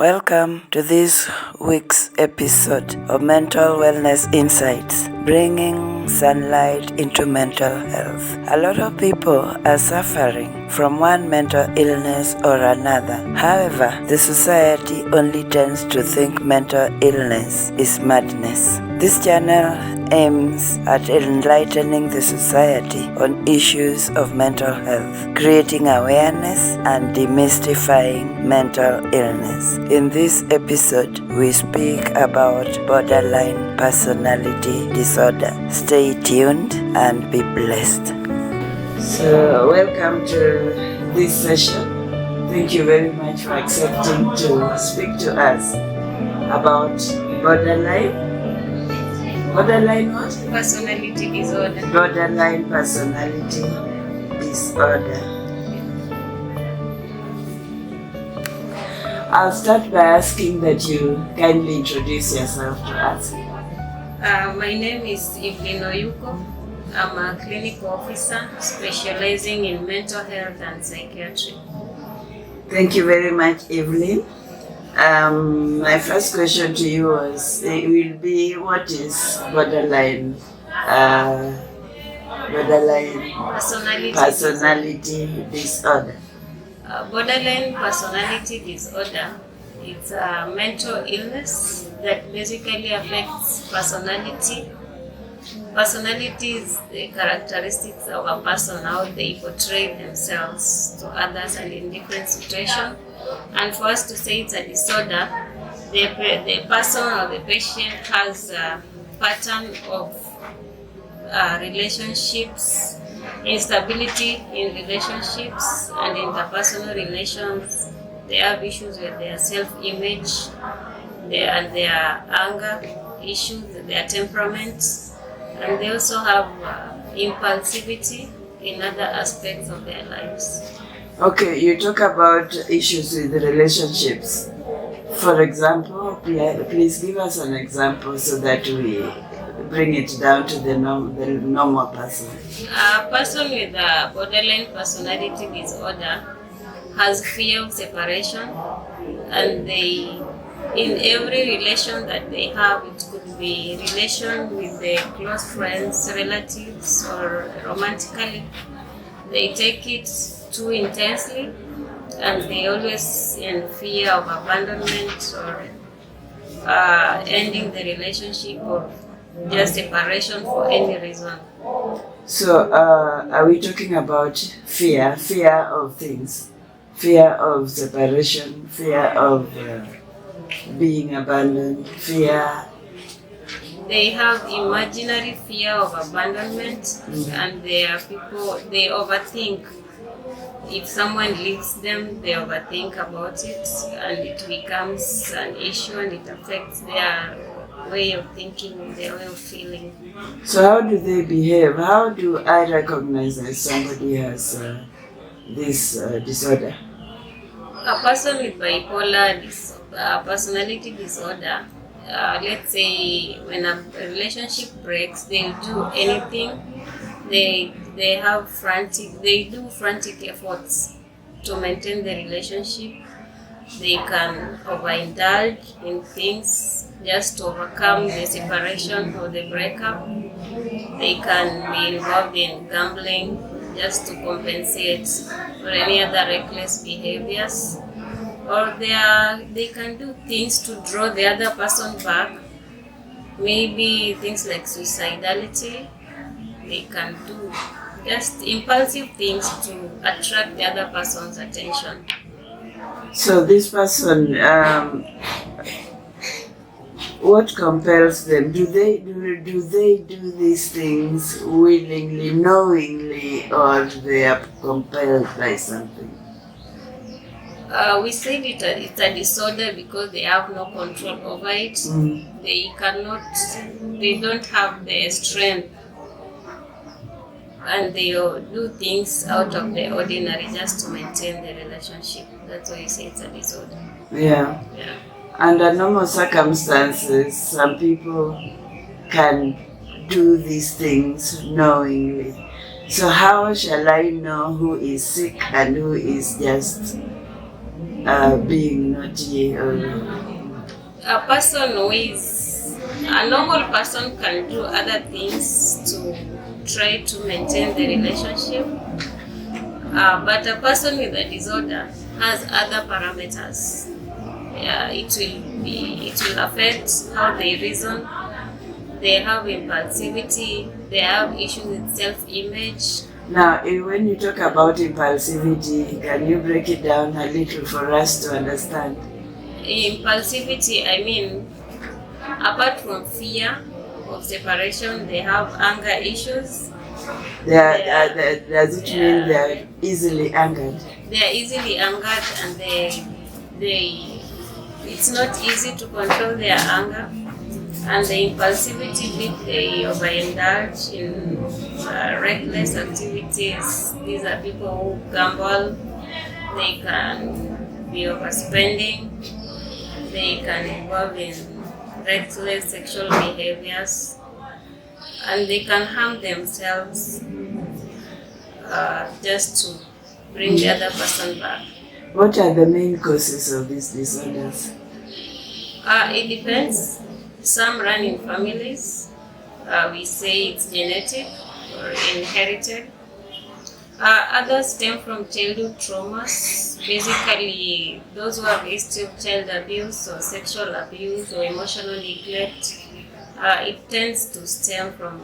Welcome to this week's episode of Mental Wellness Insights, bringing sunlight into mental health. A lot of people are suffering from one mental illness or another. However, the society only tends to think mental illness is madness. This channel aims at enlightening the society on issues of mental health, creating awareness and demystifying mental illness. In this episode, we speak about borderline personality disorder. Stay tuned and be blessed. So, welcome to this session. Thank you very much for accepting to speak to us about borderline what? Personality disorder. Borderline personality disorder. I'll start by asking that you kindly introduce yourself to us. My name is Evelyn Oyuko. I'm a clinical officer specializing in mental health and psychiatry. Thank you very much, Evelyn. My first question to you will be, what is borderline personality disorder? Borderline personality disorder is a mental illness that basically affects personality. Personality is the characteristics of a person, how they portray themselves to others and in different situations. And for us to say it's a disorder, the person or the patient has a pattern of relationships, instability in relationships and interpersonal relations. They have issues with their self-image, their anger issues, their temperament, and they also have impulsivity in other aspects of their lives. Okay, you talk about issues with the relationships. For example, please give us an example so that we bring it down to the normal person. A person with a borderline personality disorder has fear of separation, and in every relation that they have, it could be relation with their close friends, relatives, or romantically, they take it too intensely, and they always in fear of abandonment or ending the relationship or just separation for any reason. So, are we talking about fear of things, fear of separation, fear of being abandoned, fear? They have imaginary fear of abandonment, and they overthink. If someone leaves them, they overthink about it, and it becomes an issue, and it affects their way of thinking, their way of feeling. So how do they behave? How do I recognize that somebody has this disorder? A person with bipolar personality disorder, let's say when a relationship breaks, they'll do anything. They do frantic efforts to maintain the relationship. They can overindulge in things just to overcome the separation or the breakup. They can be involved in gambling just to compensate for any other reckless behaviors. Or they can do things to draw the other person back. Maybe things like suicidality. They can do just impulsive things to attract the other person's attention. So this person, what compels them? Do they do these things willingly, knowingly, or they are compelled by something? We said it's a disorder because they have no control over it. They don't have the strength, and they do things out of the ordinary just to maintain the relationship. That's why you say it's a disorder. Yeah. Under normal circumstances, some people can do these things knowingly. So how shall I know who is sick and who is just being naughty or... A person who is a normal person can do other things to try to maintain the relationship, but a person with a disorder has other parameters. It will affect how they reason. They have impulsivity. They have issues with self-image. Now, when you talk about impulsivity, can you break it down a little for us to understand? Impulsivity, I mean, apart from fear of separation, they have anger issues. Does it mean they are easily angered? They are easily angered, and it's not easy to control their anger. And the impulsivity bit, they overindulge in reckless activities. These are people who gamble. They can be overspending. They can involve in reckless sexual behaviors, and they can harm themselves just to bring the other person back. What are the main causes of these disorders? It depends. Some run in families. We say it's genetic or inherited. Others stem from childhood traumas, basically those who have history of child abuse or sexual abuse or emotional neglect. It tends to stem from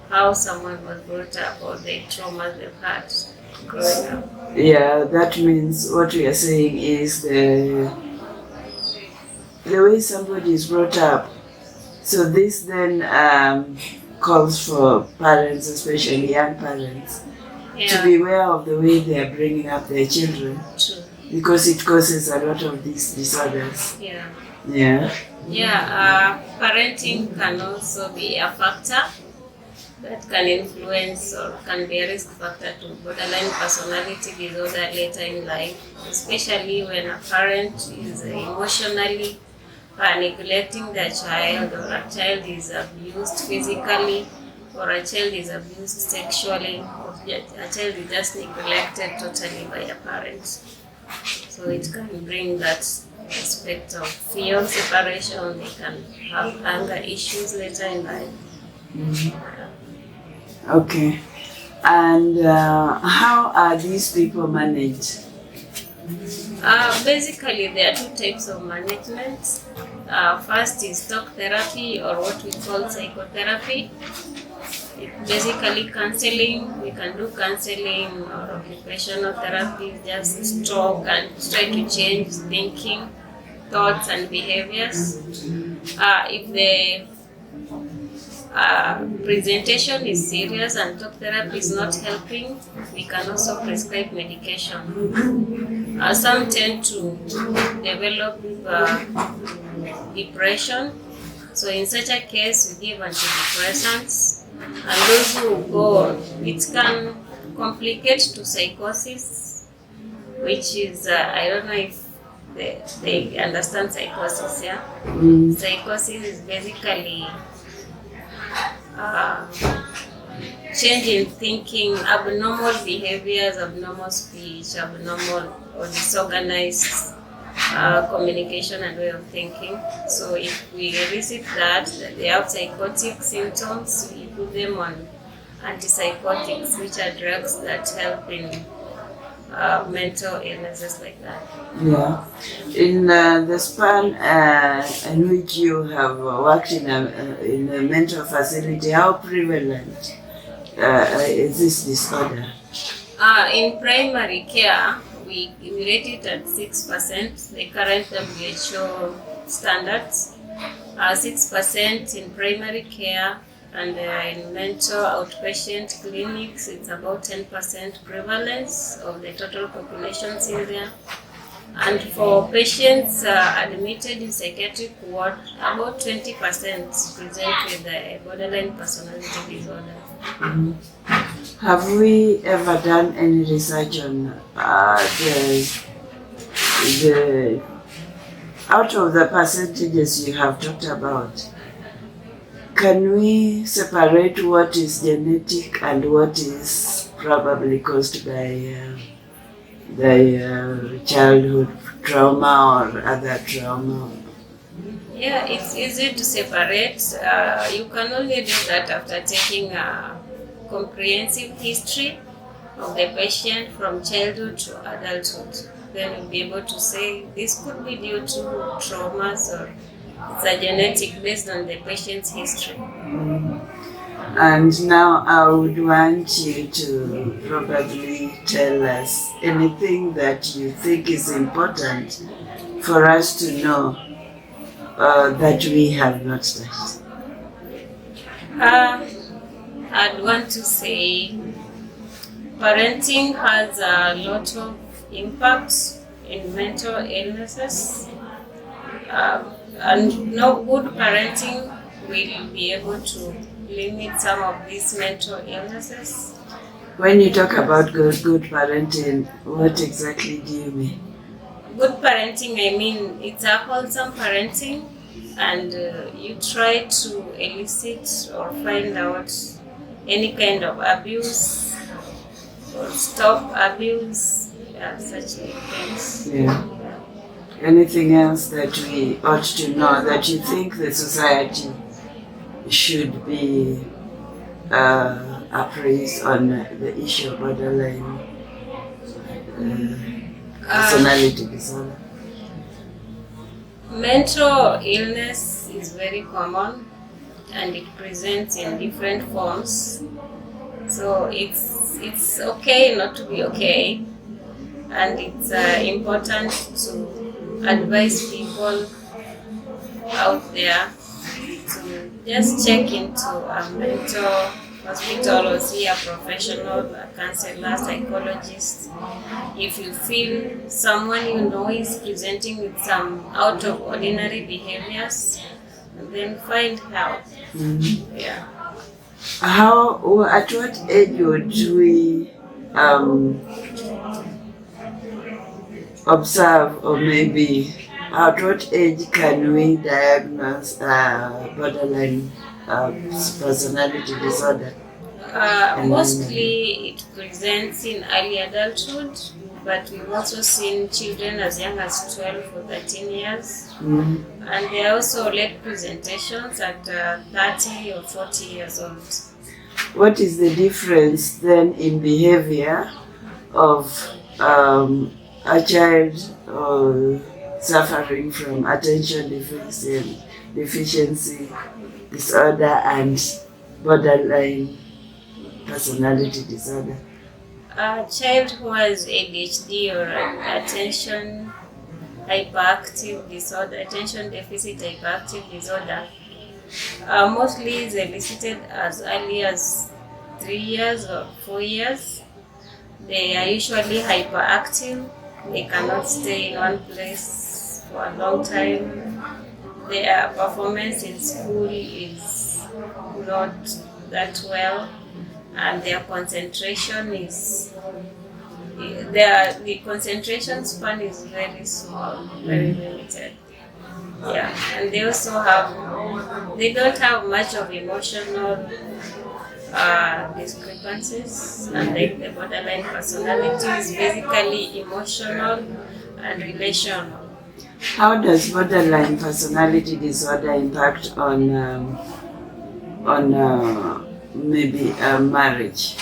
how someone was brought up or the traumas they've had growing up. Yeah, that means what we are saying is the way somebody is brought up. So this then calls for parents, especially young parents, to be aware of the way they are bringing up their children. True. Because it causes a lot of these disorders. Parenting can also be a factor that can influence or can be a risk factor to borderline personality disorder later in life, especially when a parent is emotionally neglecting their child, or a child is abused physically, or a child is abused sexually, or a child is just neglected totally by a parent. So it can bring that aspect of fear of separation. They can have anger issues later in life. Mm-hmm. Okay. And how are these people managed? Basically, there are two types of management. First is talk therapy, or what we call psychotherapy. It's basically counseling. We can do counseling or occupational therapy, just talk and try to change thinking, thoughts and behaviors. If the presentation is serious and talk therapy is not helping, we can also prescribe medication. Some tend to develop depression. So in such a case, we give antidepressants. And those who go, it can complicate to psychosis, which is, I don't know if they understand psychosis, yeah? Psychosis is basically change in thinking, abnormal behaviors, abnormal speech, abnormal or disorganized communication and way of thinking. So if we elicit that they have psychotic symptoms, we put them on antipsychotics, which are drugs that help in mental illnesses like that. Yeah. In the span in which you have worked in a mental facility, how prevalent is this disorder? In primary care, we rate it at 6%, the current WHO standards. 6% in primary care, and in mental outpatient clinics, it's about 10% prevalence of the total population in there. And for patients admitted in psychiatric ward, about 20% present with the borderline personality disorder. Mm-hmm. Have we ever done any research on the out of the percentages you have talked about? Can we separate what is genetic and what is probably caused by childhood trauma or other trauma? Yeah, it's easy to separate. You can only do that after taking a comprehensive history of the patient from childhood to adulthood. Then you'll be able to say this could be due to traumas or it's a genetic based on the patient's history. And now I would want you to probably tell us anything that you think is important for us to know that we have not touched. I'd want to say parenting has a lot of impact in mental illnesses, and no good parenting will be able to limit some of these mental illnesses. When you talk about good parenting, what exactly do you mean? Good parenting, I mean, it's a wholesome parenting, and you try to elicit or find out any kind of abuse or stop abuse, such things. Yeah. Anything else that we ought to know that you think the society should be appraised on the issue of borderline personality disorder? Mental illness is very common and it presents in different forms. So it's okay not to be okay, and it's important to advise people out there to just check into a mental hospital or see a professional, a counselor, psychologist. If you feel someone you know is presenting with some out of ordinary behaviors, then find help. Mm-hmm. Yeah. At what age would we observe, or maybe at what age can we diagnose borderline personality disorder? Mostly it presents in early adulthood, but we've also seen children as young as 12 or 13 years. Mm-hmm. And there are also late presentations at 30 or 40 years old. What is the difference then in behavior of a child suffering from attention deficiency disorder and borderline personality disorder? A child who has ADHD or attention hyperactive disorder, attention deficit hyperactive disorder, mostly is elicited as early as 3 years or 4 years. They are usually hyperactive. They cannot stay in one place for a long time. Their performance in school is not that well, and their concentration is the concentration span is very small, very limited. Yeah, and they also they don't have much of emotional discrepancies, and the borderline personality is basically emotional and relational. How does borderline personality disorder impact on maybe marriage?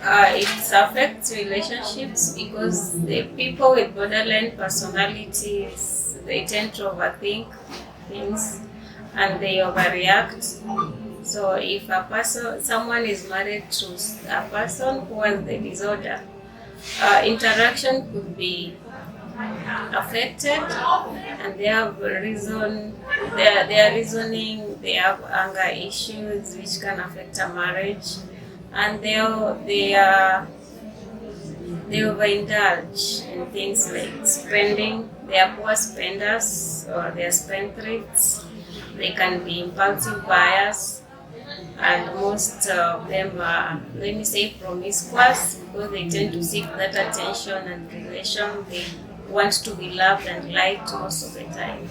It affects relationships because the people with borderline personalities, they tend to overthink things and they overreact. So if someone is married to a person who has the disorder, interaction could be affected, and they have they are reasoning, they have anger issues which can affect a marriage, and they overindulge in things like spending. They are poor spenders or they are spendthrifts. They can be impulsive buyers, and most of them are, let me say, promiscuous because they tend to seek that attention and relation. They want to be loved and liked most of the time.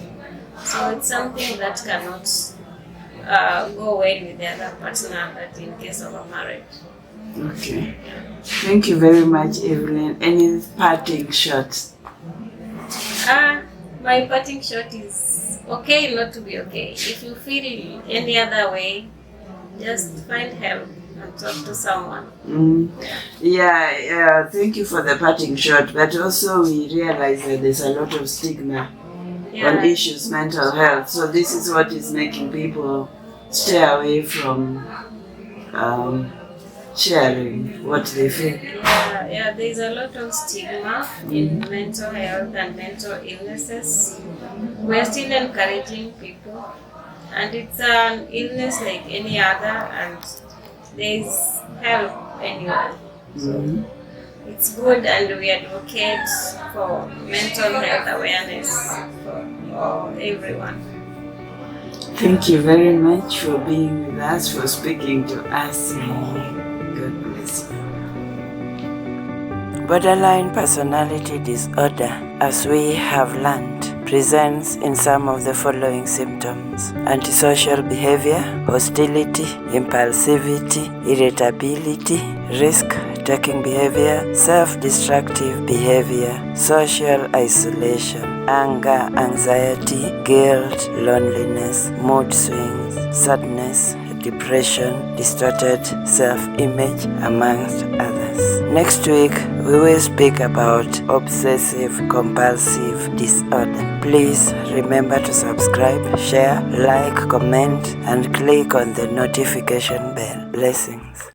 So it's something that cannot go well with the other partner, that in case of a marriage. Okay. Thank you very much, Evelyn. Any parting shots? My parting shot is okay not to be okay. If you feel any other way, just find help and talk to someone. Yeah, thank you for the parting shot. But also we realize that there's a lot of stigma on issues mental health. So this is what is making people stay away from sharing what they feel. Yeah, there's a lot of stigma in mental health and mental illnesses. We're still encouraging people, and it's an illness like any other, and there's help anywhere. So it's good, and we advocate for mental health awareness for everyone. Thank you very much for being with us, for speaking to us. God bless you. Borderline personality disorder, as we have learned, presents in some of the following symptoms: antisocial behavior, hostility, impulsivity, irritability, risk-taking behavior, self-destructive behavior, social isolation, anger, anxiety, guilt, loneliness, mood swings, sadness, depression, distorted self-image, amongst others. Next week, we will speak about obsessive-compulsive disorder. Please remember to subscribe, share, like, comment, and click on the notification bell. Blessings.